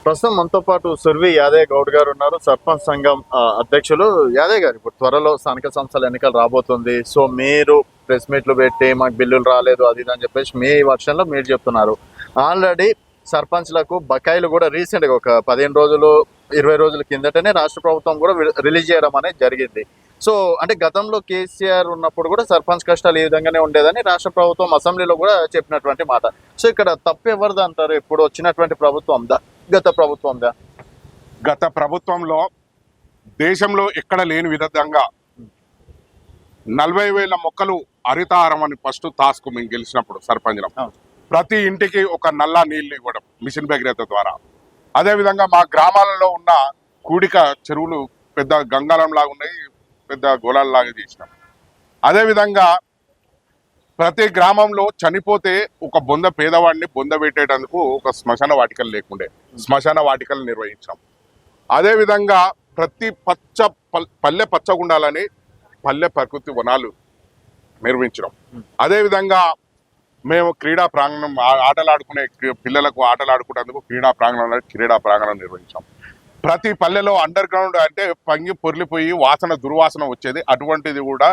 ప్రస్తుతం మనతో పాటు సుర్వి యాదయ్య గౌడ్ గారు ఉన్నారు, సర్పంచ్ సంఘం అధ్యక్షులు. యాదయ్య గారు, ఇప్పుడు త్వరలో స్థానిక సంస్థల ఎన్నికలు రాబోతుంది. సో మీరు ప్రెస్ మీట్లు పెట్టి మాకు బిల్లులు రాలేదు అది ఇది అని చెప్పేసి మీ వర్షన్లో మీరు చెప్తున్నారు. ఆల్రెడీ సర్పంచ్లకు బకాయిలు కూడా రీసెంట్గా ఒక 15 రోజులు 20 రోజుల కిందటనే రాష్ట్ర ప్రభుత్వం కూడా రిలీజ్ చేయడం అనేది జరిగింది. సో అంటే గతంలో కేసీఆర్ ఉన్నప్పుడు కూడా సర్పంచ్ కష్టాలు ఈ విధంగానే ఉండేదని రాష్ట్ర ప్రభుత్వం అసెంబ్లీలో కూడా చెప్పినటువంటి మాట. సో ఇక్కడ తప్పు ఎవరిది అంటారు? ఇప్పుడు వచ్చినటువంటి ప్రభుత్వం గత ప్రభుత్వందా? గత ప్రభుత్వంలో దేశంలో ఎక్కడ లేని విధంగా 40,000 మొక్కలు హరితహారం అని ఫస్ట్ టాస్క్ మేము గెలిచినప్పుడు సర్పంచ్లం. ప్రతి ఇంటికి ఒక నల్ల నీళ్లు ఇవ్వడం మిషన్ భగీరథ ద్వారా. అదేవిధంగా మా గ్రామాలలో ఉన్న కూడిక చెరువులు పెద్ద గంగాలం లాగా ఉన్నాయి, పెద్ద గోళాలలాగా చేసినాం. అదేవిధంగా ప్రతి గ్రామంలో చనిపోతే ఒక పేదవాడిని బొంద పెట్టేటందుకు ఒక శ్మశాన వాటికలు లేకుండే శ్మశాన వాటికలు నిర్వహించాం. అదేవిధంగా ప్రతి పల్లె పచ్చగుండాలని పల్లె ప్రకృతి వనాలు నిర్మించడం. అదేవిధంగా మేము క్రీడా ప్రాంగణం ఆటలాడుకునే పిల్లలకు ఆటలాడుకునేందుకు క్రీడా ప్రాంగణం నిర్వహించాం. ప్రతి పల్లెలో అండర్ గ్రౌండ్ అంటే పొంగి పొర్లిపోయి దుర్వాసన వచ్చేది, అటువంటిది కూడా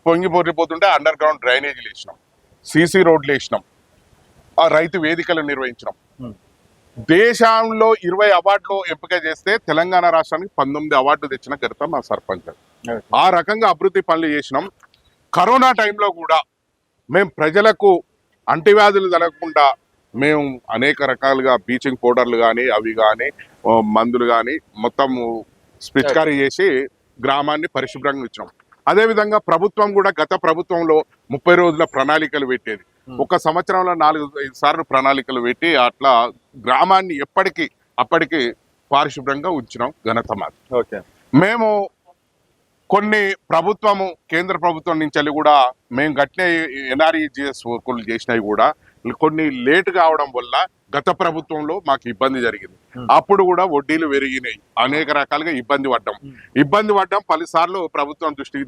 పొంగి పొర్లిపోతుంటే అండర్ గ్రౌండ్ డ్రైనేజీలు వేసినాం, సీసీ రోడ్లు వేసినాం, రైతు వేదికలు నిర్వహించినాం. దేశంలో 20 అవార్డులు ఎంపిక చేస్తే తెలంగాణ రాష్ట్రానికి 19 అవార్డులు తెచ్చిన ఘనత మా సర్పంచ్. ఆ రకంగా అభివృద్ధి పనులు చేసినాం. కరోనా టైంలో కూడా మేము ప్రజలకు అంటువ్యాధులు తగలకుండా మేము అనేక రకాలుగా బ్లీచింగ్ పౌడర్లు కానీ అవి కానీ మందులు కానీ మొత్తం పిచికారీ చేసి గ్రామాన్ని పరిశుభ్రంగా ఇచ్చినాం. అదేవిధంగా ప్రభుత్వం కూడా గత ప్రభుత్వంలో 30 రోజుల ప్రణాళికలు పెట్టేది. ఒక సంవత్సరంలో 4-5 సార్లు ప్రణాళికలు పెట్టి అట్లా గ్రామాన్ని అప్పటికి పారిశుభ్రంగా ఉంచినాం ఘనత మాది. మేము కొన్ని కేంద్ర ప్రభుత్వం నుంచి కూడా మేము కట్టిన ఎన్ఆర్ఈజిఎస్ వర్కులు చేసినవి కూడా కొన్ని లేట్ కావడం వల్ల గత ప్రభుత్వంలో మాకు ఇబ్బంది జరిగింది. అప్పుడు కూడా వడ్డీలు పెరిగినాయి, అనేక రకాలుగా ఇబ్బంది పడ్డాం. 10 సార్లు ప్రభుత్వం దృష్టికి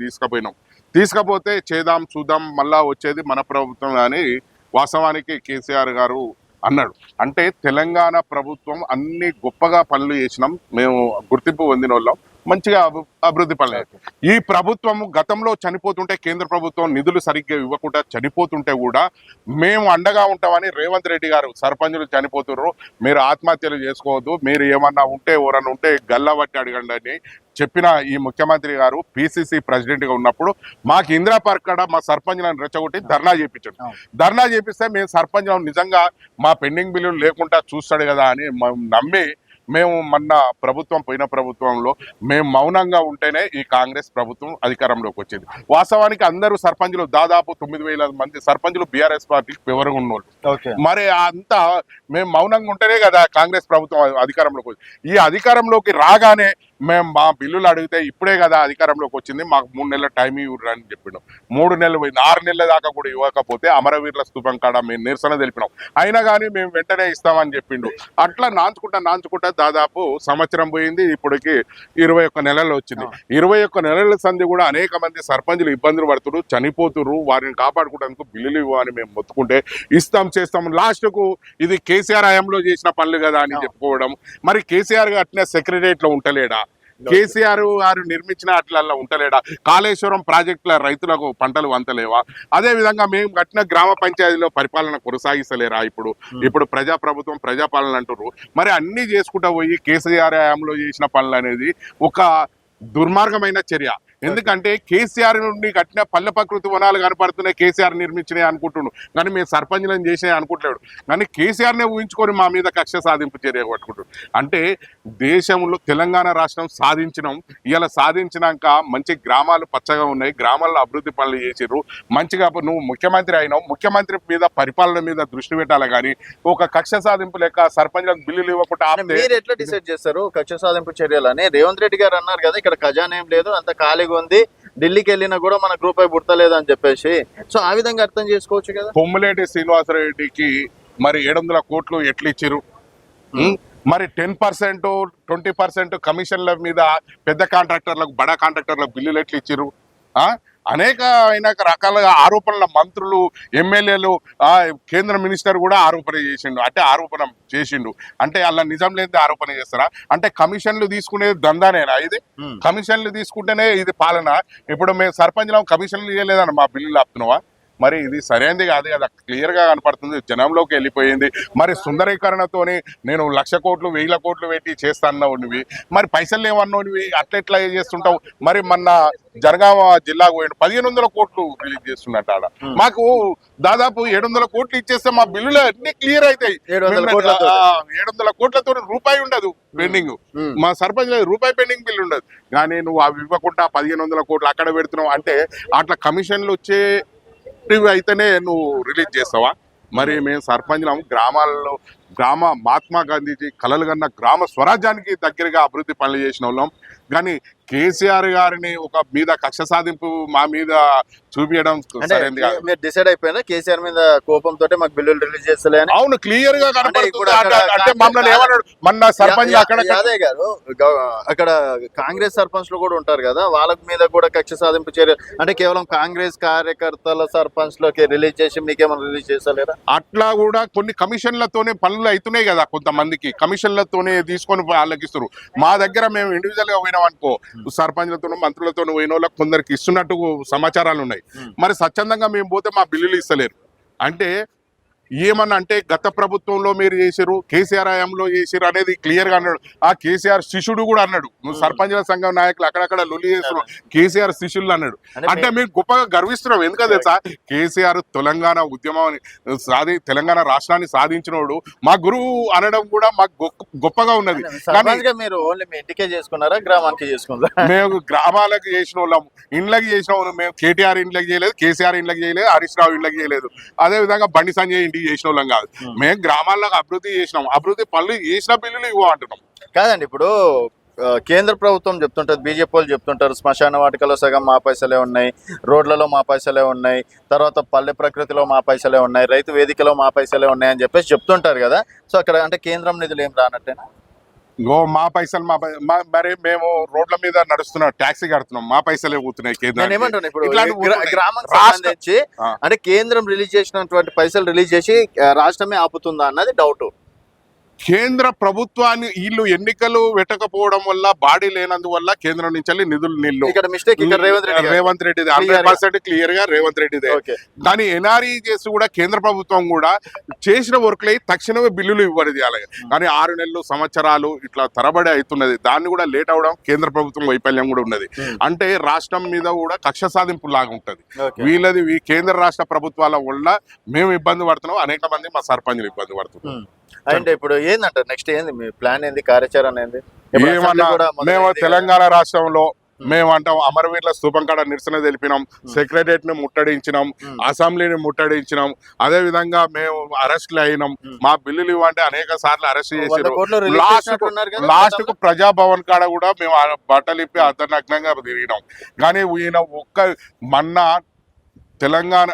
తీసుకపోతే చేద్దాం చూద్దాం మళ్ళా వచ్చేది మన ప్రభుత్వం అని వాస్తవానికి కేసీఆర్ గారు అన్నాడు. అంటే తెలంగాణ ప్రభుత్వం అన్ని గొప్పగా పనులు చేసినాం, మేము గుర్తింపు పొందిన వాళ్ళం, మంచిగా అభివృద్ధి పనులు. ఈ ప్రభుత్వం గతంలో చనిపోతుంటే కేంద్ర ప్రభుత్వం నిధులు సరిగ్గా ఇవ్వకుండా చనిపోతుంటే కూడా మేము అండగా ఉంటామని రేవంత్ రెడ్డి గారు సర్పంచులు చనిపోతున్నారు, మీరు ఆత్మహత్యలు చేసుకోవద్దు, మీరు ఏమన్నా ఎవరన్నా ఉంటే గల్లబట్టి అడగండి అని చెప్పిన ఈ ముఖ్యమంత్రి గారు పిసిసి ప్రెసిడెంట్ గా ఉన్నప్పుడు మాకు ఇందిరా పార్క్ కాడ మా సర్పంచ్లను రెచ్చగొట్టి ధర్నా చేపిస్తే మేము సర్పంచ్లను నిజంగా మా పెండింగ్ బిల్లులు లేకుండా చూస్తాడు కదా అని నమ్మి మేము మొన్న పోయిన ప్రభుత్వంలో మేము మౌనంగా ఉంటేనే ఈ కాంగ్రెస్ ప్రభుత్వం అధికారంలోకి వచ్చింది. వాస్తవానికి అందరూ సర్పంచులు దాదాపు 9,000 మంది సర్పంచులు బీఆర్ఎస్ పార్టీకి ఫేవర్గా ఉన్నోళ్ళు. మరి అంతా మేము మౌనంగా ఉంటేనే కదా కాంగ్రెస్ ప్రభుత్వం అధికారంలోకి వచ్చింది. ఈ అధికారంలోకి రాగానే మేము మా బిల్లులు అడిగితే ఇప్పుడే కదా అధికారంలోకి వచ్చింది, మాకు 3 నెలల టైం ఇవ్వరు అని చెప్పిండు. 3 నెలలు పోయింది, 6 నెలల దాకా కూడా ఇవ్వకపోతే అమరవీరుల స్తూపం కాడ మేము నిరసన తెలిపినాం. అయినా కానీ మేము వెంటనే ఇస్తామని చెప్పిండు. అట్లా నాంచుకుంటా దాదాపు సంవత్సరం పోయింది, ఇప్పటికి 21 నెలలు వచ్చింది. 21 నెలల సంధి కూడా అనేక మంది సర్పంచులు ఇబ్బందులు పడుతున్నారు, చనిపోతున్నారు. వారిని కాపాడుకోవడానికి బిల్లులు ఇవ్వని మేము మొత్తుకుంటే చేస్తాం. లాస్ట్ కు ఇది కేసీఆర్ హయాంలో చేసిన పనులు కదా అని చెప్పుకోవడం. మరి కేసీఆర్ అట్నే సెక్రటరియట్ లో ఉంటలేడా? కేసీఆర్ గారు నిర్మించిన అట్లల్లో ఉంటలేడా? కాళేశ్వరం ప్రాజెక్టుల రైతులకు పంటలు వంతలేవా? అదే విధంగా మేము కట్టిన గ్రామ పంచాయతీలో పరిపాలన కొనసాగిస్తలేరా? ఇప్పుడు ప్రజాపాలన అంటున్నారు. మరి అన్ని చేసుకుంటా పోయి కేసీఆర్ హయాంలో చేసిన పనులు అనేది ఒక దుర్మార్గమైన చర్య. ఎందుకంటే కేసీఆర్ నుండి కట్టిన పల్లె ప్రకృతి వనాలు కనపడుతున్నాయి, కేసీఆర్ నిర్మించినాయి అనుకుంటున్నాడు, కానీ మేము సర్పంచ్లను చేసినాయి అనుకుంటున్నాడు. కానీ కేసీఆర్నే ఊహించుకొని మా మీద కక్ష సాధింపు చర్య పట్టుకుంటున్నాడు. అంటే దేశంలో తెలంగాణ రాష్ట్రం సాధించినాం, ఇలా సాధించినాక మంచి గ్రామాలు పచ్చగా ఉన్నాయి, గ్రామాల్లో అభివృద్ధి పనులు చేసిర్రు, మంచిగా నువ్వు ముఖ్యమంత్రి అయినావు, ముఖ్యమంత్రి మీద పరిపాలన మీద దృష్టి పెట్టాలి. కానీ ఒక కక్ష సాధింపు లెక్క సర్పంచ్లకు బిల్లులు ఇవ్వకుండా మీరు ఎట్లా డిసైడ్ చేస్తారు కక్ష సాధింపు చర్యలని? రేవంత్ రెడ్డి గారు అన్నారు కదా, ఇక్కడ ఖజానా ఏం లేదు, అంత ఖాళీగా ఉంది, ఢిల్లీకి వెళ్ళినా కూడా మన రూపాయి పుడతలేదు అని చెప్పేసి. సో ఆ విధంగా అర్థం చేసుకోవచ్చు కదా. పొమ్మిలేటి శ్రీనివాసరెడ్డికి మరి 700 కోట్లు ఎట్లు ఇచ్చిరు? మరి 10% 20% కమిషన్ల మీద పెద్ద కాంట్రాక్టర్లకు బడా కాంట్రాక్టర్లకు బిల్లులు ఎట్లు ఇచ్చిరు? అనేక రకాల ఆరోపణల మంత్రులు, ఎమ్మెల్యేలు, కేంద్ర మినిస్టర్ కూడా ఆరోపణ చేసిండు. అంటే ఆరోపణ చేసిండు అంటే అలా నిజం లేనిది ఆరోపణ చేస్తారా? అంటే కమిషన్లు తీసుకునేది దందానేనా ఇది? కమిషన్లు తీసుకుంటేనే ఇది పాలన. ఇప్పుడు మేము సర్పంచ్లో కమిషన్లు ఇవ్వలేదని మా బిల్లులు ఆపుతున్నావా? మరి ఇది సరైనది కాదు కదా, క్లియర్ గా కనపడుతుంది, జనంలోకి వెళ్ళిపోయింది. మరి సుందరీకరణతోని నేను 1,00,000 కోట్లు 1,000 కోట్లు పెట్టి చేస్తాన్నావు నువ్వు, మరి పైసలు ఏమన్నావు నువ్వు, అట్లా చేస్తుంటావు. మరి మొన్న జనగామ జిల్లాకు పోయిండు 1,500 కోట్లు రిలీజ్ చేస్తున్నట్టు ఆడ. మాకు దాదాపు 700 కోట్లు ఇచ్చేస్తే మా బిల్లులు అన్ని క్లియర్ అవుతాయి. 700 కోట్లతో రూపాయి ఉండదు పెండింగ్. మా సర్పంచ్ రూపాయి పెండింగ్ బిల్లు ఉండదు. కానీ నువ్వు అవి ఇవ్వకుండా 1,500 కోట్లు అక్కడ పెడుతున్నావు అంటే అట్లా కమిషన్లు వచ్చే అయితేనే నువ్వు రిలీజ్ చేస్తావా? మరి మేము సర్పంచ్లం, గ్రామాలలో మహాత్మా గాంధీజీ కలలు కన్నా గ్రామ స్వరాజ్యానికి దగ్గరగా అభివృద్ధి పనులు చేసిన వాళ్ళం. కానీ కేసీఆర్ గారిని ఒక మీద కక్ష సాధింపు మా మీద చూపించడం సరైనది కాదు. మీరు డిసైడ్ అయిపోయినా కేసీఆర్ మీద కోపంతో మాకు బిల్లులు రిలీజ్ చేస్తలే? అవును, క్లియర్ గా కనపడుతుంది. అంటే మమ్మల్ని ఏమన్నాడు మన సర్పంచ్ యాదయ్య గారు, అక్కడ కాంగ్రెస్ సర్పంచ్లు కూడా ఉంటారు కదా, వాళ్ళ మీద కూడా కక్ష సాధింపు చర్య అంటే కేవలం కాంగ్రెస్ కార్యకర్తల సర్పంచ్ లోకి రిలీజ్ చేసి మీకేమైనా రిలీజ్ చేస్తలేరా? అట్లా కూడా కొన్ని కమిషన్లతోనే పనులు అవుతున్నాయి కదా, కొంతమందికి కమిషన్లతోనే తీసుకొని వాళ్ళకి ఇస్తారు. మా దగ్గర మేము ఇండివిజువల్ గా పోయినాం అనుకో, సర్పంచ్లతో మంత్రులతో పోయిన వాళ్ళకి కొందరికి ఇస్తున్నట్టు సమాచారాలు ఉన్నాయి. మరి స్వచ్ఛందంగా మేము పోతే మా బిల్లులు ఇస్తలేరు. అంటే ఏమన్నా అంటే గత ప్రభుత్వంలో మీరు చేసారు, కేసీఆర్ హయాంలో చేసారు అనేది క్లియర్ గా అన్నాడు. ఆ కేసీఆర్ శిష్యుడు కూడా అన్నాడు, నువ్వు సర్పంచ్ల సంఘం నాయకులు అక్కడక్కడ లొల్లి చేస్తున్నావు, కేసీఆర్ శిష్యులు అన్నాడు. అంటే మేము గొప్పగా గర్విస్తున్నాం. ఎందుకంటే తెలుసా, కేసీఆర్ తెలంగాణ ఉద్యమాన్ని తెలంగాణ రాష్ట్రాన్ని సాధించినోడు మా గురువు అనడం కూడా మాకు గొప్పగా ఉన్నది. మీరు ఓన్లీ మీ ఇంటికే చేసుకున్నారా, గ్రామానికి చేసుకున్నారా? మేము గ్రామాలకు చేసిన వాళ్ళము, ఇండ్లకి చేసిన వాళ్ళం. మేము కేటీఆర్ ఇండ్లకి చేయలేదు, కేసీఆర్ ఇండ్లకి చేయలేదు, హరీష్ రావు ఇండ్లకి చేయలేదు, అదే విధంగా బండి సంజయ్ చేసిన వాళ్ళం కాదు. మేము గ్రామాల్లో అభివృద్ధి చేసినాం, అభివృద్ధి పనులు చేసిన బిల్లులు ఇవ్వ అంటున్నాం. కాదండి, ఇప్పుడు కేంద్ర ప్రభుత్వం చెప్తుంటారు, బీజేపీ వాళ్ళు చెప్తుంటారు, శ్మశాన వాటికలో సగం మా పైసలే ఉన్నాయి, రోడ్లలో మా పైసలే ఉన్నాయి, తర్వాత పల్లె ప్రకృతిలో మా పైసలే ఉన్నాయి, రైతు వేదికలో మా పైసలే ఉన్నాయి అని చెప్పేసి చెప్తుంటారు కదా. సో అక్కడ అంటే కేంద్రం నిధులు ఏం రానట్టేనా? మా పైసలు మరి మేము రోడ్ల మీద నడుస్తున్నాం, ట్యాక్సీ కడుతున్నాం, మా పైసలే పోతున్నాయి కేంద్రం. ఇప్పుడు గ్రామానికి సంబంధించి అంటే కేంద్రం రిలీజ్ చేసినటువంటి పైసలు రిలీజ్ చేసి రాష్ట్రమే ఆపుతుందా అన్నది డౌట్. కేంద్ర ప్రభుత్వాన్ని వీళ్ళు ఎన్నికలు పెట్టకపోవడం వల్ల, బాడీ లేనందువల్ల కేంద్రం నుంచి నిధులు నిల్లు. ఇక్కడ మిస్టేక్ ఇక్కడ రేవంత్ రెడ్డి 100% క్లియర్ గా రేవంత్ రెడ్డిదే. కానీ ఎన్ఆర్ఈ చేసి కూడా కేంద్ర ప్రభుత్వం కూడా చేసిన వర్క్లు అయి తక్షణమే బిల్లులు ఇవ్వలేదు. అలాగే కానీ 6 నెలలు సంవత్సరాలు ఇట్లా తరబడి అవుతున్నది. దాన్ని కూడా లేట్ అవడం కేంద్ర ప్రభుత్వం వైఫల్యం కూడా ఉన్నది. అంటే రాష్ట్రం మీద కూడా కక్ష సాధింపు లాగా ఉంటది వీళ్ళది. కేంద్ర రాష్ట్ర ప్రభుత్వాల వల్ల మేము ఇబ్బంది పడుతున్నాం, అనేక మంది మా సర్పంచులు ఇబ్బంది పడుతున్నాం. అంటే ఇప్పుడు ఏందంటారు, నెక్స్ట్ ఏంది మీ ప్లాన్, ఏంది కార్యాచరణ ఏంది? మేము తెలంగాణ రాష్ట్రంలో మేము అంటాం, అమరవీరుల స్థూపం కాడ నిరసన తెలిపినాం, సెక్రటరియట్ ని ముట్టడించినాం, అసెంబ్లీని ముట్టడించినాం, అదే విధంగా మేము అరెస్ట్లు అయినాం. మా బిల్లులు ఇవ్వంటే అనేక సార్లు అరెస్ట్ చేసినాం. లాస్ట్ కు ప్రజాభవన్ కాడ కూడా మేము బట్టలు ఇప్పి అర్ధనగ్నంగా తిరిగినాం. కానీ ఈయన మొన్న తెలంగాణ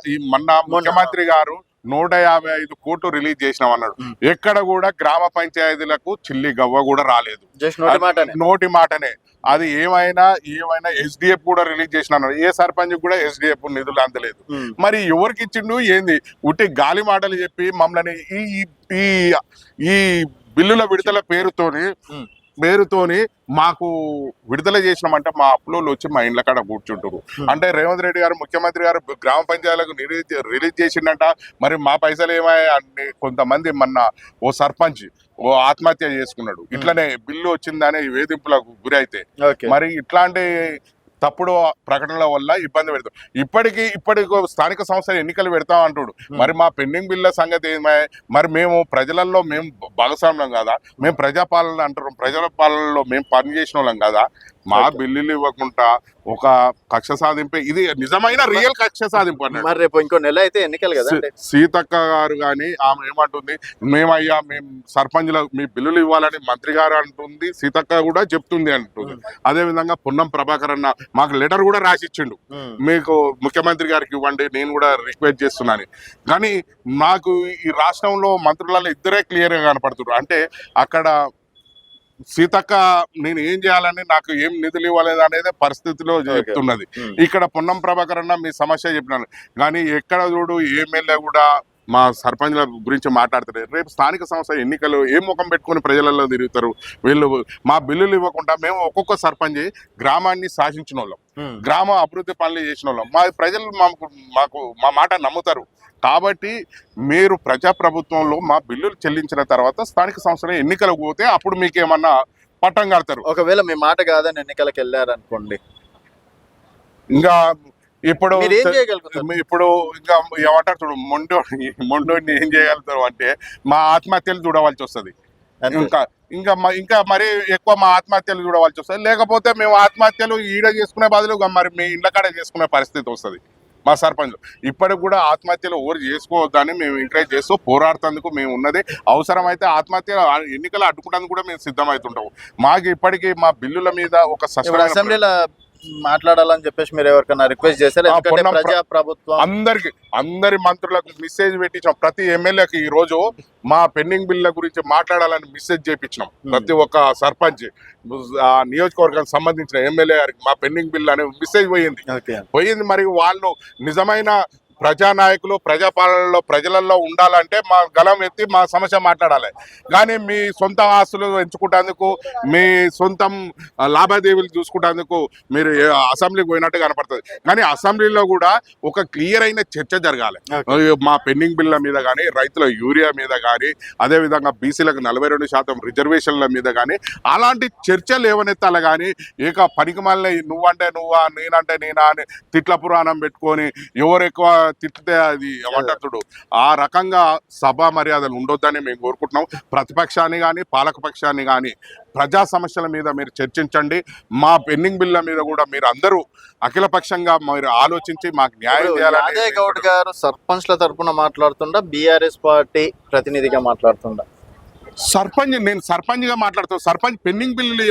ముఖ్యమంత్రి గారు 155 కోట్లు రిలీజ్ చేసినాం అన్నాడు. ఎక్కడ కూడా గ్రామ పంచాయతీలకు చిల్లి గవ్వ కూడా రాలేదు, నోటి మాటనే. అది ఏమైనా ఎస్డిఎఫ్ కూడా రిలీజ్ చేసిన అన్నాడు. ఏ సర్పంచ్ కూడా ఎస్డిఎఫ్ నిధులు అందలేదు. మరి ఎవరికి ఇచ్చిండు ఏంది? ఉట్టి గాలి మాటలు చెప్పి మమ్మల్ని ఈ బిల్లుల విడుదల పేరుతోని మాకు విడుదల చేసినామంటే మా అప్పులోళ్ళు వచ్చి మా ఇండ్ల కాడ కూర్చుంటారు. అంటే రేవంత్ రెడ్డి గారు ముఖ్యమంత్రి గారు గ్రామ పంచాయతీలకు రిలీజ్ చేసిండంట. మరి మా పైసలు ఏమని కొంతమంది మొన్న ఓ సర్పంచ్ ఆత్మహత్య చేసుకున్నాడు. ఇట్లనే బిల్లు వచ్చిందనే వేధింపులకు గురి అయితే మరి ఇట్లాంటి తప్పుడు ప్రకటనల వల్ల ఇబ్బంది పెడతాం. ఇప్పటికి స్థానిక సంస్థల ఎన్నికలు పెడతాం అంటాడు. మరి మా పెండింగ్ బిల్ల సంగతి ఏమై? మరి మేము ప్రజలలో మేము భాగస్వామ్యం కదా, మేము ప్రజాపాలన అంటారు, ప్రజల పాలనలో మేము పనిచేసిన వాళ్ళం కదా. మా బిల్లులు ఇవ్వకుండా ఒక కక్ష సాధింపే, ఇది నిజమైన రియల్ కక్ష సాధింపు అన్నాడు. మరి రేపు ఇంకో నెల అయితే ఎన్నికలు కదా. సీతక్క గారు కానీ ఆమె ఏమంటుంది, మేము సర్పంచ్ల మీ బిల్లులు ఇవ్వాలని మంత్రి గారు అంటుంది, సీతక్క కూడా చెప్తుంది అంటుంది. అదే విధంగా పొన్నం ప్రభాకర్ అన్న మాకు లెటర్ కూడా రాసిచ్చిండు, మీకు ముఖ్యమంత్రి గారికి ఇవ్వండి, నేను కూడా రిక్వెస్ట్ చేస్తున్నాను. కానీ మాకు ఈ రాష్ట్రంలో మంత్రులలో ఇద్దరే క్లియర్ గా కనపడుతున్నారు. అంటే అక్కడ సీతక్క నేను ఏం చేయాలని నాకు ఏం నిధులు ఇవ్వలేదు అనేది పరిస్థితిలో చెప్తున్నది. ఇక్కడ పొన్నం ప్రభాకర్ అన్న మీ సమస్య చెప్పినాను, కానీ ఎక్కడ చూడు ఎమ్మెల్యే కూడా మా సర్పంచ్ల గురించి మాట్లాడుతారు. రేపు స్థానిక సంస్థ ఎన్నికలు ఏం ముఖం పెట్టుకుని ప్రజలలో తిరుగుతారు వీళ్ళు. మా బిల్లులు ఇవ్వకుండా మేము ఒక్కొక్క సర్పంచ్ గ్రామాన్ని శాసించిన వాళ్ళం, గ్రామ అభివృద్ధి పనులు చేసిన వాళ్ళం. మా ప్రజలు మాకు మా మాట నమ్ముతారు. కాబట్టి మీరు ప్రజాప్రభుత్వంలో మా బిల్లులు చెల్లించిన తర్వాత స్థానిక సంస్థల ఎన్నికలకు పోతే అప్పుడు మీకు ఏమన్నా పట్టం కడతారు. ఒకవేళ మీ మాట కాదని ఎన్నికలకు వెళ్ళారనుకోండి, ఇంకా ఇప్పుడు మీరు ఏం చేయగలుగుతారు? ఇప్పుడు ఇంకా ఏమంటారు చూడు, మొండోడిని ఏం చేయగలుగుతారు అంటే మా ఆత్మహత్యలు చూడవలసి వస్తుంది. ఇంకా మరి ఎక్కువ మా ఆత్మహత్యలు చూడవలసి వస్తుంది. లేకపోతే మేము ఆత్మహత్యలు ఈడ చేసుకునే బదులు మరి మీ ఇండ్ల కాడ చేసుకునే పరిస్థితి వస్తుంది. మా సర్పంచ్ ఇప్పటికి కూడా ఆత్మహత్యలు ఎవరు చేసుకోవద్దని మేము ఎంకరేజ్ చేస్తూ పోరాడుతందుకు మేము ఉన్నది. అవసరమైతే ఆత్మహత్య ఎన్నికలు అడ్డుకోవడానికి కూడా మేము సిద్ధమవుతుంటాము. మాకు ఇప్పటికీ మా బిల్లుల మీద ఒక అసెంబ్లీలో మాట్లాడాలని చెప్పేసి మీరు ఎవరికైనా రిక్వెస్ట్ చేశారు? ప్రజాప్రభుత్వం అందరి మంత్రులకు మెసేజ్ పెట్టించాం. ప్రతి ఎమ్మెల్యేకి ఈ రోజు మా పెండింగ్ బిల్ల గురించి మాట్లాడాలని మెసేజ్ చేయించినాం. ప్రతి ఒక్క సర్పంచ్ నియోజకవర్గానికి సంబంధించిన ఎమ్మెల్యే గారికి మా పెండింగ్ బిల్ అనే మెసేజ్ పోయింది. మరి వాళ్ళు నిజమైన ప్రజానాయకులు ప్రజాపాలనలో ప్రజలలో ఉండాలంటే మా గలం ఎత్తి మా సమస్య మాట్లాడాలి. కానీ మీ సొంత ఆస్తులు ఎంచుకుంటేందుకు, మీ సొంతం లావాదేవీలు చూసుకుంటేందుకు మీరు అసెంబ్లీకి పోయినట్టు కనపడుతుంది. కానీ అసెంబ్లీలో కూడా ఒక క్లియర్ అయిన చర్చ జరగాలి. మా పెండింగ్ బిల్ల మీద కానీ, రైతుల యూరియా మీద కానీ, అదేవిధంగా బీసీలకు 42% రిజర్వేషన్ల మీద కానీ అలాంటి చర్చలు ఏమనెత్తాలి. కానీ ఏక పనికి మళ్ళీ నువ్వంటే నువ్వా నేనంటే నేనా అని తిట్ల పురాణం పెట్టుకొని ఎవరు ఎక్కువ తిట్టితే అది ఏమంటాడు ఆ రకంగా సభా మర్యాదలు ఉండొద్దని మేము కోరుకుంటున్నాం. ప్రతిపక్షాన్ని కానీ పాలకపక్షాన్ని కానీ ప్రజా సమస్యల మీద మీరు చర్చించండి. మా పెండింగ్ బిల్ల మీద కూడా మీరు అందరూ అఖిలపక్షంగా మీరు ఆలోచించి మాకు న్యాయం చేయాలని. యాదయ్య గౌడ్ గారు సర్పంచ్ల తరపున మాట్లాడుతుండా, బీఆర్ఎస్ పార్టీ ప్రతినిధిగా మాట్లాడుతుండా? నేను సర్పంచ్ గా మాట్లాడుతాను. సర్పంచ్ పెండింగ్ బిల్లు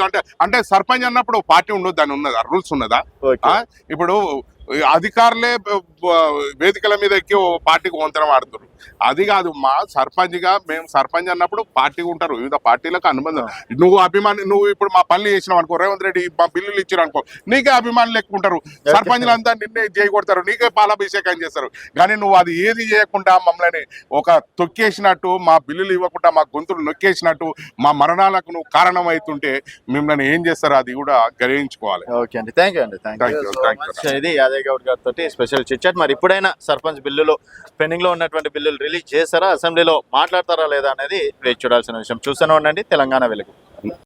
అంటే సర్పంచ్ అన్నప్పుడు పార్టీ ఉండదు, దాని ఉన్నదా రూల్స్ ఉన్నదా? ఇప్పుడు అధికారులే వేదికల మీద ఎక్కి పార్టీకి వంతనం ఆడుతారు. అది కాదు, మా సర్పంచ్ గా మేము సర్పంచ్ అన్నప్పుడు పార్టీ ఉంటారు, వివిధ పార్టీలకు అనుబంధం. నువ్వు ఇప్పుడు మా పనులు చేసినావు అనుకో, రేవంత్ రెడ్డి మా బిల్లులు ఇచ్చినావు అనుకో, నీకే అభిమానులు ఎక్కువ ఉంటారు. సర్పంచ్లు అంతా నిన్నే చేయకొడతారు, నీకే పాలాభిషేకం చేస్తారు. కానీ నువ్వు అది ఏది చేయకుండా మమ్మల్ని ఒక తొక్కేసినట్టు, మా బిల్లులు ఇవ్వకుండా మా గొంతులు నొక్కేసినట్టు, మా మరణాలకు నువ్వు కారణం అవుతుంటే మిమ్మల్ని ఏం చేస్తారు అది కూడా గ్రహించుకోవాలి. ఓకే అండి, థ్యాంక్ యూ అండి. ఇది యాదయ్య గౌడ్ గారితో స్పెషల్ చిట్చాట్. మరి ఇప్పుడైనా సర్పంచ్ బిల్లులు పెండింగ్ లో ఉన్నటువంటి బిల్లులు రిలీజ్ చేస్తారా, అసెంబ్లీలో మాట్లాడతారా లేదా అనేది వేచి చూడాల్సిన విషయం. చూస్తూనే ఉండండి తెలంగాణ వెలుగు.